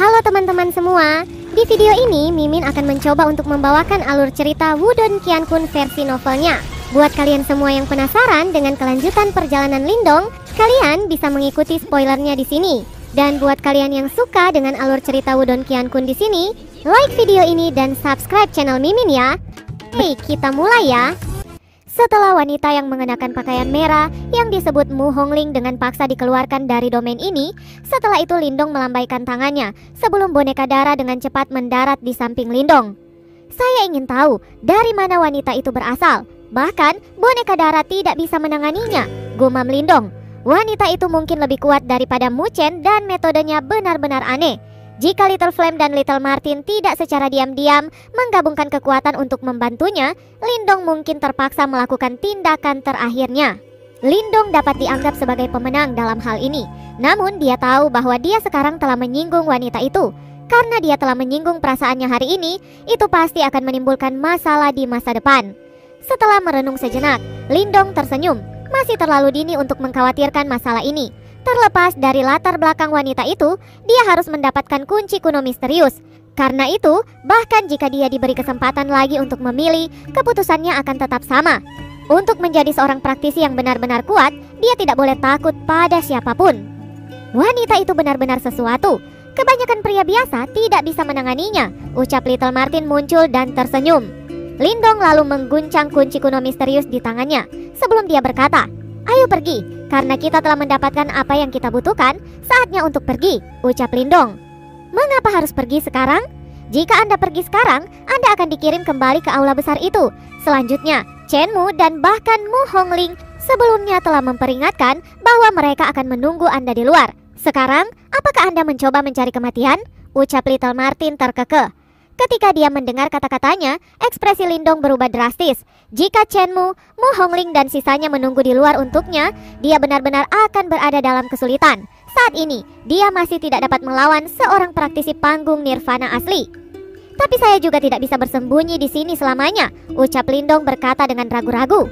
Halo teman-teman semua, di video ini Mimin akan mencoba untuk membawakan alur cerita Wudong Qiankun versi novelnya. Buat kalian semua yang penasaran dengan kelanjutan perjalanan Lindong, kalian bisa mengikuti spoilernya di sini. Dan buat kalian yang suka dengan alur cerita Wudong Qiankun di sini, like video ini dan subscribe channel Mimin ya. Hey, kita mulai ya. Setelah wanita yang mengenakan pakaian merah yang disebut Mu Hongling dengan paksa dikeluarkan dari domain ini, setelah itu Lindong melambaikan tangannya sebelum boneka Dara dengan cepat mendarat di samping Lindong. Saya ingin tahu dari mana wanita itu berasal. Bahkan boneka Dara tidak bisa menanganinya, gumam Lindong. Wanita itu mungkin lebih kuat daripada Mu Chen dan metodenya benar-benar aneh. Jika Little Flame dan Little Martin tidak secara diam-diam menggabungkan kekuatan untuk membantunya, Lindong mungkin terpaksa melakukan tindakan terakhirnya. Lindong dapat dianggap sebagai pemenang dalam hal ini, namun dia tahu bahwa dia sekarang telah menyinggung wanita itu. Karena dia telah menyinggung perasaannya hari ini, itu pasti akan menimbulkan masalah di masa depan. Setelah merenung sejenak, Lindong tersenyum. Masih terlalu dini untuk mengkhawatirkan masalah ini. Terlepas dari latar belakang wanita itu, dia harus mendapatkan kunci kuno misterius. Karena itu, bahkan jika dia diberi kesempatan lagi untuk memilih, keputusannya akan tetap sama. Untuk menjadi seorang praktisi yang benar-benar kuat, dia tidak boleh takut pada siapapun. Wanita itu benar-benar sesuatu. Kebanyakan pria biasa tidak bisa menanganinya, ucap Little Martin muncul dan tersenyum. Lindong lalu mengguncang kunci kuno misterius di tangannya sebelum dia berkata, "Ayo pergi. Karena kita telah mendapatkan apa yang kita butuhkan, saatnya untuk pergi," ucap Lindong. "Mengapa harus pergi sekarang? Jika Anda pergi sekarang, Anda akan dikirim kembali ke aula besar itu. Selanjutnya, Chen Mu dan bahkan Mu Hongling sebelumnya telah memperingatkan bahwa mereka akan menunggu Anda di luar. Sekarang, apakah Anda mencoba mencari kematian?" ucap Little Martin terkekeh. Ketika dia mendengar kata-katanya, ekspresi Lindong berubah drastis. Jika Chen Mu, Mu Hongling dan sisanya menunggu di luar untuknya, dia benar-benar akan berada dalam kesulitan. Saat ini, dia masih tidak dapat melawan seorang praktisi panggung Nirvana asli. "Tapi saya juga tidak bisa bersembunyi di sini selamanya," ucap Lindong berkata dengan ragu-ragu.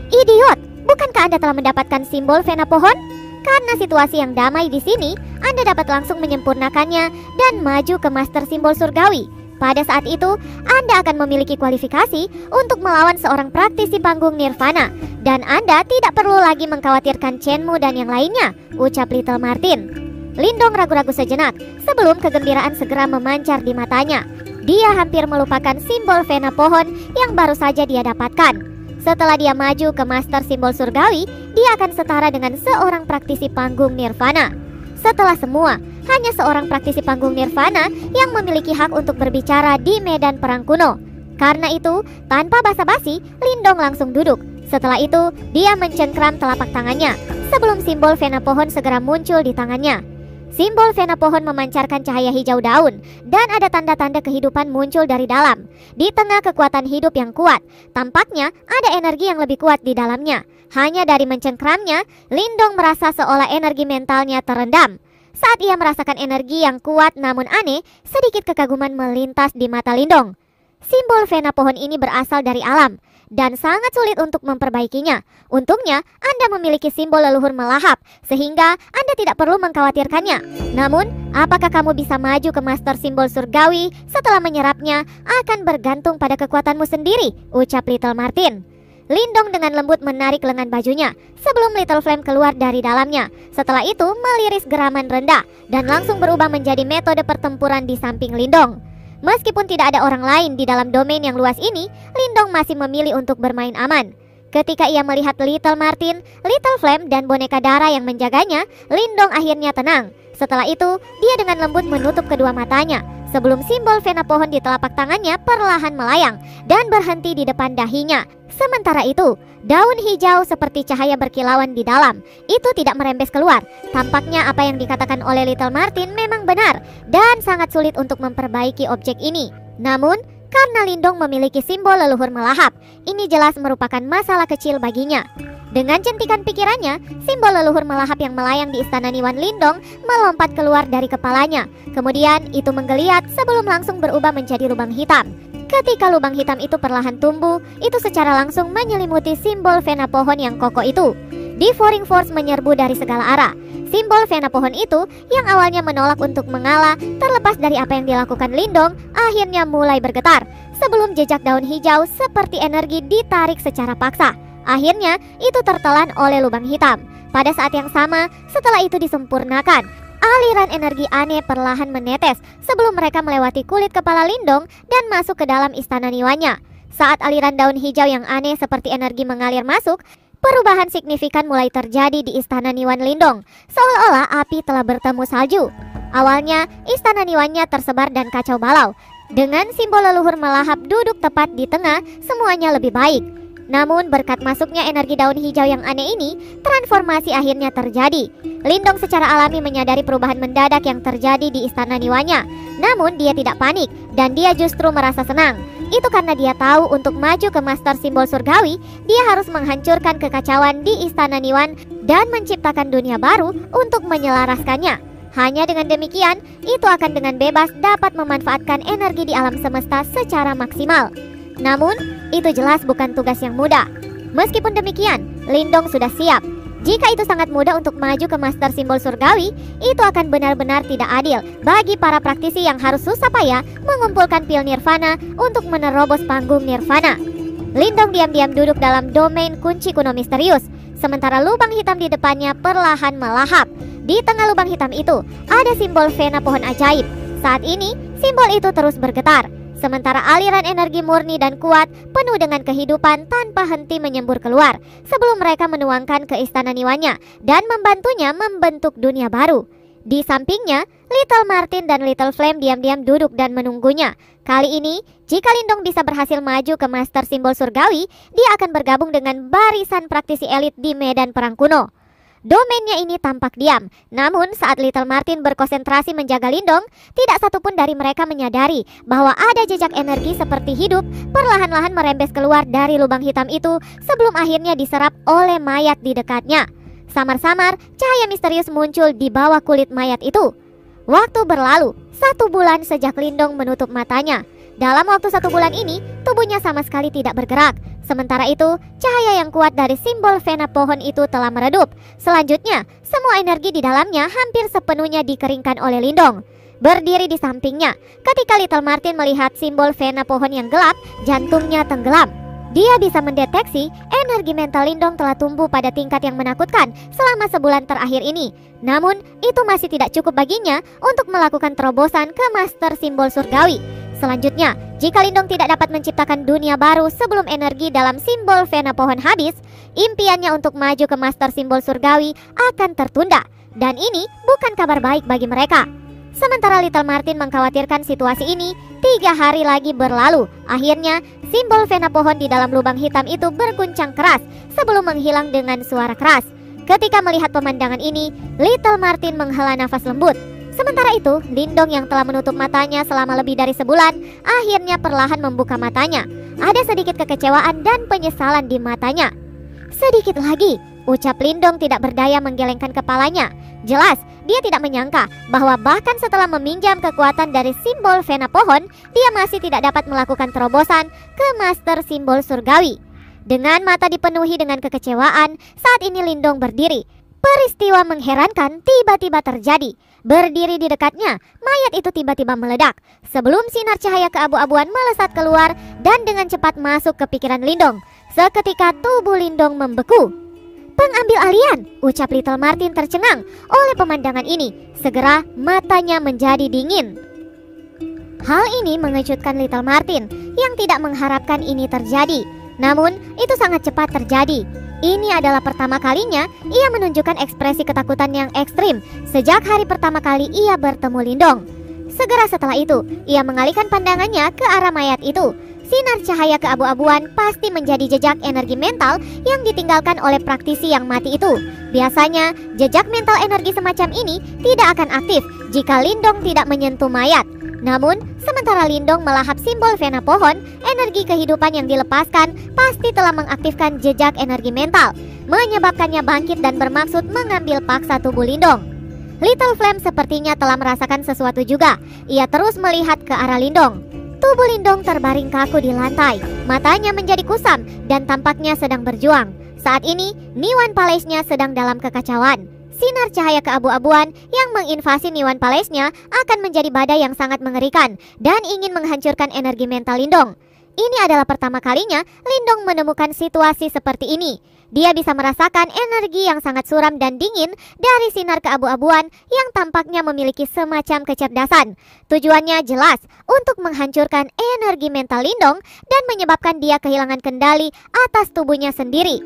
"Idiot, bukankah Anda telah mendapatkan simbol vena pohon? Karena situasi yang damai di sini, Anda dapat langsung menyempurnakannya dan maju ke Master Simbol Surgawi. Pada saat itu, Anda akan memiliki kualifikasi untuk melawan seorang praktisi panggung Nirvana. Dan Anda tidak perlu lagi mengkhawatirkan Chen Mu dan yang lainnya," ucap Little Martin. Lindong ragu-ragu sejenak sebelum kegembiraan segera memancar di matanya. Dia hampir melupakan simbol vena pohon yang baru saja dia dapatkan. Setelah dia maju ke Master Simbol Surgawi, dia akan setara dengan seorang praktisi panggung Nirvana. Setelah semua, hanya seorang praktisi panggung Nirvana yang memiliki hak untuk berbicara di medan perang kuno. Karena itu, tanpa basa-basi, Lindong langsung duduk. Setelah itu, dia mencengkram telapak tangannya sebelum simbol vena pohon segera muncul di tangannya. Simbol vena pohon memancarkan cahaya hijau daun dan ada tanda-tanda kehidupan muncul dari dalam. Di tengah kekuatan hidup yang kuat, tampaknya ada energi yang lebih kuat di dalamnya. Hanya dari mencengkramnya, Lindong merasa seolah energi mentalnya terendam. Saat ia merasakan energi yang kuat namun aneh, sedikit kekaguman melintas di mata Lindong. Simbol vena pohon ini berasal dari alam dan sangat sulit untuk memperbaikinya. Untungnya, Anda memiliki simbol leluhur melahap, sehingga Anda tidak perlu mengkhawatirkannya. Namun, apakah kamu bisa maju ke Master Simbol Surgawi setelah menyerapnya akan bergantung pada kekuatanmu sendiri, ucap Little Martin. Lindong dengan lembut menarik lengan bajunya sebelum Little Flame keluar dari dalamnya. Setelah itu meliris geraman rendah dan langsung berubah menjadi metode pertempuran di samping Lindong. Meskipun tidak ada orang lain di dalam domain yang luas ini, Lindong masih memilih untuk bermain aman. Ketika ia melihat Little Martin, Little Flame dan boneka Dara yang menjaganya, Lindong akhirnya tenang. Setelah itu, dia dengan lembut menutup kedua matanya sebelum simbol vena pohon di telapak tangannya perlahan melayang dan berhenti di depan dahinya. Sementara itu, daun hijau seperti cahaya berkilauan di dalam itu tidak merembes keluar. Tampaknya apa yang dikatakan oleh Little Martin memang benar dan sangat sulit untuk memperbaiki objek ini. Namun, karena Lindong memiliki simbol leluhur melahap, ini jelas merupakan masalah kecil baginya. Dengan centikan pikirannya, simbol leluhur melahap yang melayang di istana Niwan Lindong melompat keluar dari kepalanya. Kemudian itu menggeliat sebelum langsung berubah menjadi lubang hitam. Ketika lubang hitam itu perlahan tumbuh, itu secara langsung menyelimuti simbol vena pohon yang kokoh itu. Devouring Force menyerbu dari segala arah. Simbol Vena pohon itu yang awalnya menolak untuk mengalah terlepas dari apa yang dilakukan Lindong, akhirnya mulai bergetar sebelum jejak daun hijau seperti energi ditarik secara paksa. Akhirnya itu tertelan oleh lubang hitam. Pada saat yang sama, setelah itu disempurnakan, aliran energi aneh perlahan menetes sebelum mereka melewati kulit kepala Lindong dan masuk ke dalam istana Niwanya. Saat aliran daun hijau yang aneh seperti energi mengalir masuk, perubahan signifikan mulai terjadi di istana Niwan Lindong, seolah-olah api telah bertemu salju. Awalnya, istana Niwanya tersebar dan kacau balau. Dengan simbol leluhur melahap duduk tepat di tengah, semuanya lebih baik. Namun berkat masuknya energi daun hijau yang aneh ini, transformasi akhirnya terjadi. Lindong secara alami menyadari perubahan mendadak yang terjadi di istana Niwanya. Namun dia tidak panik dan dia justru merasa senang. Itu karena dia tahu untuk maju ke Master Simbol Surgawi, dia harus menghancurkan kekacauan di istana Niwan dan menciptakan dunia baru untuk menyelaraskannya. Hanya dengan demikian, itu akan dengan bebas dapat memanfaatkan energi di alam semesta secara maksimal. Namun, itu jelas bukan tugas yang mudah. Meskipun demikian, Lindong sudah siap. Jika itu sangat mudah untuk maju ke Master Simbol Surgawi, itu akan benar-benar tidak adil bagi para praktisi yang harus susah payah mengumpulkan pil Nirvana untuk menerobos panggung Nirvana. Lindong diam-diam duduk dalam domain kunci kuno misterius, sementara lubang hitam di depannya perlahan melahap. Di tengah lubang hitam itu, ada simbol Vena pohon ajaib. Saat ini, simbol itu terus bergetar. Sementara aliran energi murni dan kuat penuh dengan kehidupan tanpa henti menyembur keluar sebelum mereka menuangkan ke istana Niwanya dan membantunya membentuk dunia baru. Di sampingnya, Little Martin dan Little Flame diam-diam duduk dan menunggunya. Kali ini, jika Lindong bisa berhasil maju ke Master Simbol Surgawi, dia akan bergabung dengan barisan praktisi elit di medan perang kuno. Domainnya ini tampak diam, namun saat Little Martin berkonsentrasi menjaga Lindong, tidak satupun dari mereka menyadari bahwa ada jejak energi seperti hidup perlahan-lahan merembes keluar dari lubang hitam itu sebelum akhirnya diserap oleh mayat di dekatnya. Samar-samar, cahaya misterius muncul di bawah kulit mayat itu. Waktu berlalu, 1 bulan sejak Lindong menutup matanya. Dalam waktu 1 bulan ini, tubuhnya sama sekali tidak bergerak. Sementara itu, cahaya yang kuat dari simbol Vena pohon itu telah meredup. Selanjutnya, semua energi di dalamnya hampir sepenuhnya dikeringkan oleh Lindong. Berdiri di sampingnya, ketika Little Martin melihat simbol Vena pohon yang gelap, jantungnya tenggelam. Dia bisa mendeteksi energi mental Lindong telah tumbuh pada tingkat yang menakutkan selama sebulan terakhir ini. Namun, itu masih tidak cukup baginya untuk melakukan terobosan ke Master Simbol Surgawi. Selanjutnya, jika Lindong tidak dapat menciptakan dunia baru sebelum energi dalam simbol Vena pohon habis, impiannya untuk maju ke Master Simbol Surgawi akan tertunda. Dan ini bukan kabar baik bagi mereka. Sementara Little Martin mengkhawatirkan situasi ini, 3 hari lagi berlalu. Akhirnya, simbol Vena pohon di dalam lubang hitam itu berguncang keras sebelum menghilang dengan suara keras. Ketika melihat pemandangan ini, Little Martin menghela nafas lembut. Sementara itu, Lindong yang telah menutup matanya selama lebih dari sebulan, akhirnya perlahan membuka matanya. Ada sedikit kekecewaan dan penyesalan di matanya. Sedikit lagi, ucap Lindong tidak berdaya menggelengkan kepalanya. Jelas, dia tidak menyangka bahwa bahkan setelah meminjam kekuatan dari simbol Vena pohon, dia masih tidak dapat melakukan terobosan ke Master Simbol Surgawi. Dengan mata dipenuhi dengan kekecewaan, saat ini Lindong berdiri. Peristiwa mengherankan tiba-tiba terjadi. Berdiri di dekatnya, mayat itu tiba-tiba meledak sebelum sinar cahaya keabu-abuan melesat keluar dan dengan cepat masuk ke pikiran Lindong. Seketika tubuh Lindong membeku. "Pengambil alian," ucap Little Martin tercengang oleh pemandangan ini. Segera matanya menjadi dingin. Hal ini mengejutkan Little Martin yang tidak mengharapkan ini terjadi. Namun, itu sangat cepat terjadi. Ini adalah pertama kalinya ia menunjukkan ekspresi ketakutan yang ekstrim sejak hari pertama kali ia bertemu Lindong. Segera setelah itu, ia mengalihkan pandangannya ke arah mayat itu. Sinar cahaya keabu-abuan pasti menjadi jejak energi mental yang ditinggalkan oleh praktisi yang mati itu. Biasanya, jejak mental energi semacam ini tidak akan aktif jika Lindong tidak menyentuh mayat. Namun, sementara Lindong melahap simbol Vena pohon, energi kehidupan yang dilepaskan pasti telah mengaktifkan jejak energi mental, menyebabkannya bangkit dan bermaksud mengambil paksa tubuh Lindong. Little Flame sepertinya telah merasakan sesuatu juga. Ia terus melihat ke arah Lindong. Tubuh Lindong terbaring kaku di lantai, matanya menjadi kusam dan tampaknya sedang berjuang. Saat ini, Niwan Palace-nya sedang dalam kekacauan. Sinar cahaya keabu-abuan yang menginvasi Niwan Palace-nya akan menjadi badai yang sangat mengerikan dan ingin menghancurkan energi mental Lindong. Ini adalah pertama kalinya Lindong menemukan situasi seperti ini. Dia bisa merasakan energi yang sangat suram dan dingin dari sinar keabu-abuan yang tampaknya memiliki semacam kecerdasan. Tujuannya jelas untuk menghancurkan energi mental Lindong dan menyebabkan dia kehilangan kendali atas tubuhnya sendiri.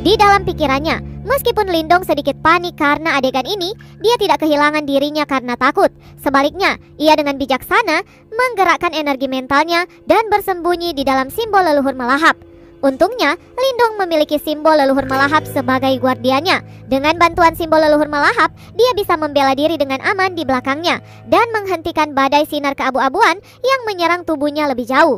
Di dalam pikirannya, meskipun Lindong sedikit panik karena adegan ini, dia tidak kehilangan dirinya karena takut. Sebaliknya, ia dengan bijaksana menggerakkan energi mentalnya dan bersembunyi di dalam simbol leluhur melahap. Untungnya, Lindong memiliki simbol leluhur melahap sebagai guardiannya. Dengan bantuan simbol leluhur melahap, dia bisa membela diri dengan aman di belakangnya dan menghentikan badai sinar keabu-abuan yang menyerang tubuhnya lebih jauh.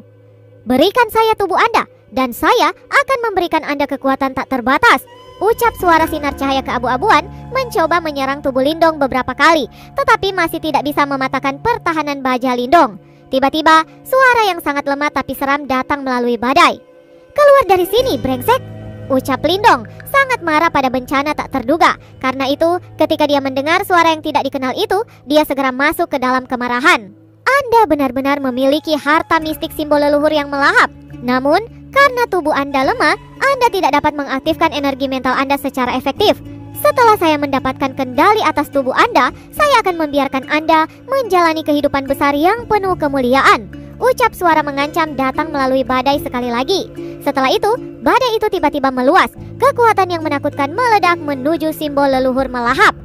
Berikan saya tubuh Anda, dan saya akan memberikan Anda kekuatan tak terbatas. Ucap suara sinar cahaya keabu-abuan mencoba menyerang tubuh Lindong beberapa kali, tetapi masih tidak bisa mematahkan pertahanan baja Lindong. Tiba-tiba, suara yang sangat lemah tapi seram datang melalui badai. Keluar dari sini, brengsek! Ucap Lindong, sangat marah pada bencana tak terduga. Karena itu, ketika dia mendengar suara yang tidak dikenal itu, dia segera masuk ke dalam kemarahan. Anda benar-benar memiliki harta mistik simbol leluhur yang melahap. Namun, karena tubuh Anda lemah, Anda tidak dapat mengaktifkan energi mental Anda secara efektif. Setelah saya mendapatkan kendali atas tubuh Anda, saya akan membiarkan Anda menjalani kehidupan besar yang penuh kemuliaan. Ucap suara mengancam datang melalui badai sekali lagi. Setelah itu, badai itu tiba-tiba meluas. Kekuatan yang menakutkan meledak menuju simbol leluhur melahap.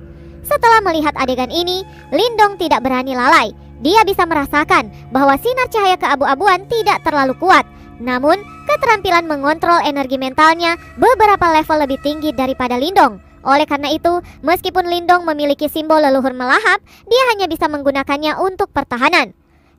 Setelah melihat adegan ini, Lindong tidak berani lalai. Dia bisa merasakan bahwa sinar cahaya keabu-abuan tidak terlalu kuat. Namun, keterampilan mengontrol energi mentalnya beberapa level lebih tinggi daripada Lindong. Oleh karena itu, meskipun Lindong memiliki simbol leluhur melahap, dia hanya bisa menggunakannya untuk pertahanan.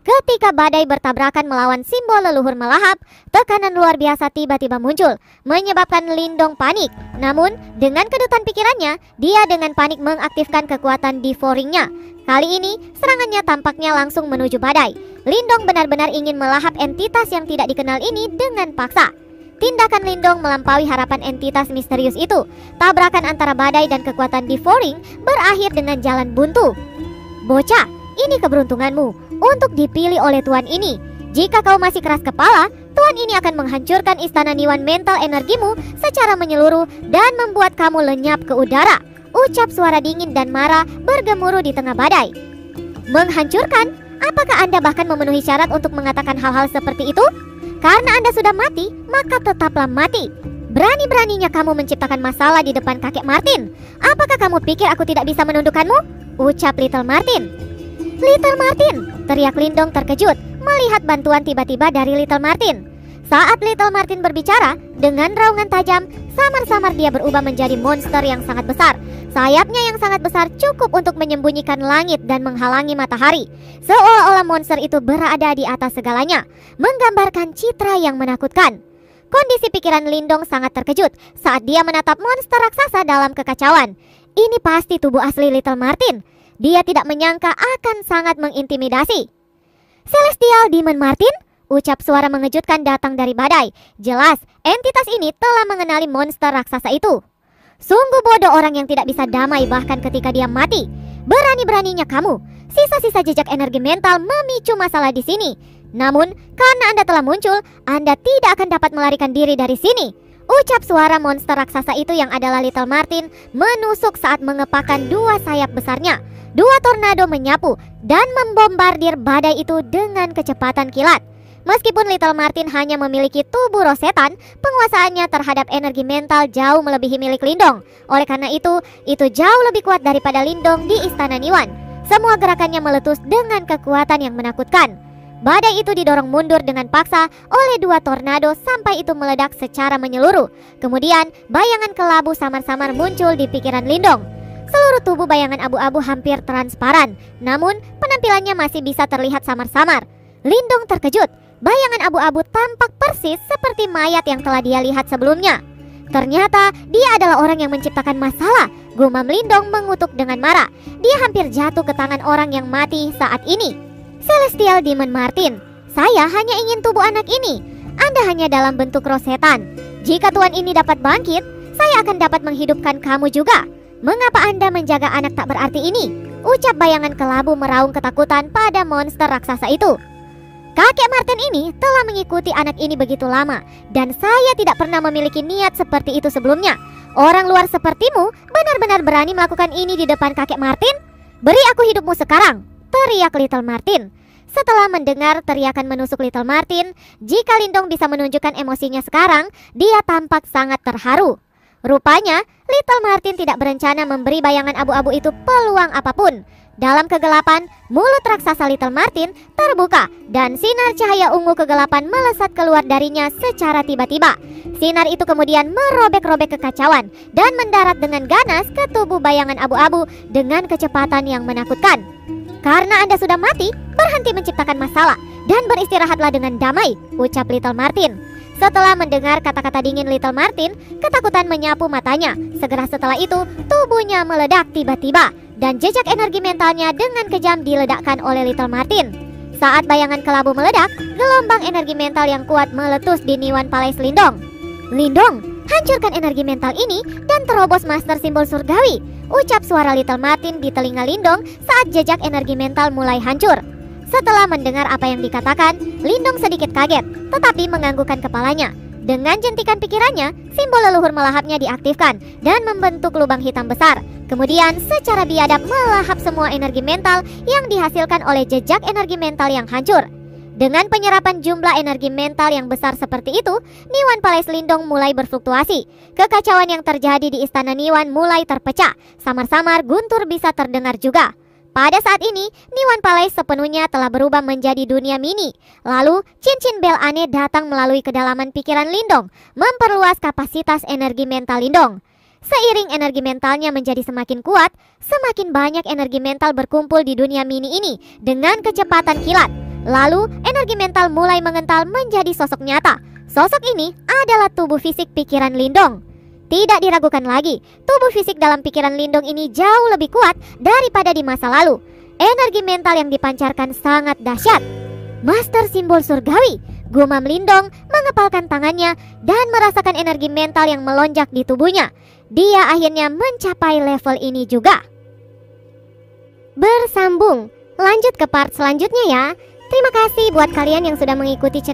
Ketika badai bertabrakan melawan simbol leluhur melahap, tekanan luar biasa tiba-tiba muncul, menyebabkan Lindong panik. Namun, dengan kedutan pikirannya, dia dengan panik mengaktifkan kekuatan devouring-nya. Kali ini, serangannya tampaknya langsung menuju badai. Lindong benar-benar ingin melahap entitas yang tidak dikenal ini dengan paksa. Tindakan Lindong melampaui harapan entitas misterius itu. Tabrakan antara badai dan kekuatan devouring berakhir dengan jalan buntu. Bocah, ini keberuntunganmu untuk dipilih oleh Tuan ini. Jika kau masih keras kepala, Tuan ini akan menghancurkan istana Niwan mental energimu secara menyeluruh dan membuat kamu lenyap ke udara. Ucap suara dingin dan marah bergemuruh di tengah badai. Menghancurkan? Apakah Anda bahkan memenuhi syarat untuk mengatakan hal-hal seperti itu? Karena Anda sudah mati, maka tetaplah mati. Berani-beraninya kamu menciptakan masalah di depan kakek Martin. Apakah kamu pikir aku tidak bisa menundukkanmu? Ucap Little Martin. Little Martin! Teriak Lindong terkejut melihat bantuan tiba-tiba dari Little Martin. Saat Little Martin berbicara, dengan raungan tajam, samar-samar dia berubah menjadi monster yang sangat besar. Sayapnya yang sangat besar cukup untuk menyembunyikan langit dan menghalangi matahari. Seolah-olah monster itu berada di atas segalanya, menggambarkan citra yang menakutkan. Kondisi pikiran Lindong sangat terkejut saat dia menatap monster raksasa dalam kekacauan. Ini pasti tubuh asli Little Martin. Dia tidak menyangka akan sangat mengintimidasi. Celestial Demon Martin? Ucap suara mengejutkan datang dari badai. Jelas, entitas ini telah mengenali monster raksasa itu. Sungguh bodoh orang yang tidak bisa damai bahkan ketika dia mati. Berani-beraninya kamu. Sisa-sisa jejak energi mental memicu masalah di sini. Namun, karena Anda telah muncul, Anda tidak akan dapat melarikan diri dari sini. Ucap suara monster raksasa itu yang adalah Little Martin menusuk saat mengepakkan dua sayap besarnya. Dua tornado menyapu dan membombardir badai itu dengan kecepatan kilat. Meskipun Little Martin hanya memiliki tubuh rosetan, penguasaannya terhadap energi mental jauh melebihi milik Lindong. Oleh karena itu jauh lebih kuat daripada Lindong di Istana Niwan. Semua gerakannya meletus dengan kekuatan yang menakutkan. Badai itu didorong mundur dengan paksa oleh dua tornado sampai itu meledak secara menyeluruh. Kemudian, bayangan kelabu samar-samar muncul di pikiran Lindong. Seluruh tubuh bayangan abu-abu hampir transparan, namun penampilannya masih bisa terlihat samar-samar. Lindong terkejut. Bayangan abu-abu tampak persis seperti mayat yang telah dia lihat sebelumnya. Ternyata dia adalah orang yang menciptakan masalah. Gumam Lindong mengutuk dengan marah. Dia hampir jatuh ke tangan orang yang mati saat ini. Celestial Demon Martin, saya hanya ingin tubuh anak ini. Anda hanya dalam bentuk rosetan. Jika Tuan ini dapat bangkit, saya akan dapat menghidupkan kamu juga. Mengapa Anda menjaga anak tak berarti ini? Ucap bayangan kelabu meraung ketakutan pada monster raksasa itu. Kakek Martin ini telah mengikuti anak ini begitu lama, dan saya tidak pernah memiliki niat seperti itu sebelumnya. Orang luar sepertimu benar-benar berani melakukan ini di depan kakek Martin? Beri aku hidupmu sekarang, teriak Little Martin. Setelah mendengar teriakan menusuk Little Martin, jika Lindong bisa menunjukkan emosinya sekarang, dia tampak sangat terharu. Rupanya, Little Martin tidak berencana memberi bayangan abu-abu itu peluang apapun. Dalam kegelapan, mulut raksasa Little Martin terbuka dan sinar cahaya ungu kegelapan melesat keluar darinya secara tiba-tiba. Sinar itu kemudian merobek-robek kekacauan dan mendarat dengan ganas ke tubuh bayangan abu-abu dengan kecepatan yang menakutkan. Karena Anda sudah mati, berhenti menciptakan masalah dan beristirahatlah dengan damai, ucap Little Martin. Setelah mendengar kata-kata dingin Little Martin, ketakutan menyapu matanya. Segera setelah itu, tubuhnya meledak tiba-tiba dan jejak energi mentalnya dengan kejam diledakkan oleh Little Martin. Saat bayangan kelabu meledak, gelombang energi mental yang kuat meletus di Niwan Palace Lindong. Lindong, hancurkan energi mental ini dan terobos master simbol surgawi, ucap suara Little Martin di telinga Lindong saat jejak energi mental mulai hancur. Setelah mendengar apa yang dikatakan, Lindong sedikit kaget, tetapi menganggukkan kepalanya. Dengan jentikan pikirannya, simbol leluhur melahapnya diaktifkan dan membentuk lubang hitam besar. Kemudian secara biadab melahap semua energi mental yang dihasilkan oleh jejak energi mental yang hancur. Dengan penyerapan jumlah energi mental yang besar seperti itu, Niwan Palace Lindong mulai berfluktuasi. Kekacauan yang terjadi di Istana Niwan mulai terpecah. Samar-samar guntur bisa terdengar juga. Pada saat ini, Niwan Palace sepenuhnya telah berubah menjadi dunia mini. Lalu, cincin bel aneh datang melalui kedalaman pikiran Lindong, memperluas kapasitas energi mental Lindong. Seiring energi mentalnya menjadi semakin kuat, semakin banyak energi mental berkumpul di dunia mini ini dengan kecepatan kilat. Lalu, energi mental mulai mengental menjadi sosok nyata. Sosok ini adalah tubuh fisik pikiran Lindong. Tidak diragukan lagi, tubuh fisik dalam pikiran Lindong ini jauh lebih kuat daripada di masa lalu. Energi mental yang dipancarkan sangat dahsyat. Master simbol surgawi, gumam Lindong mengepalkan tangannya dan merasakan energi mental yang melonjak di tubuhnya. Dia akhirnya mencapai level ini juga. Bersambung, lanjut ke part selanjutnya ya. Terima kasih buat kalian yang sudah mengikuti cerita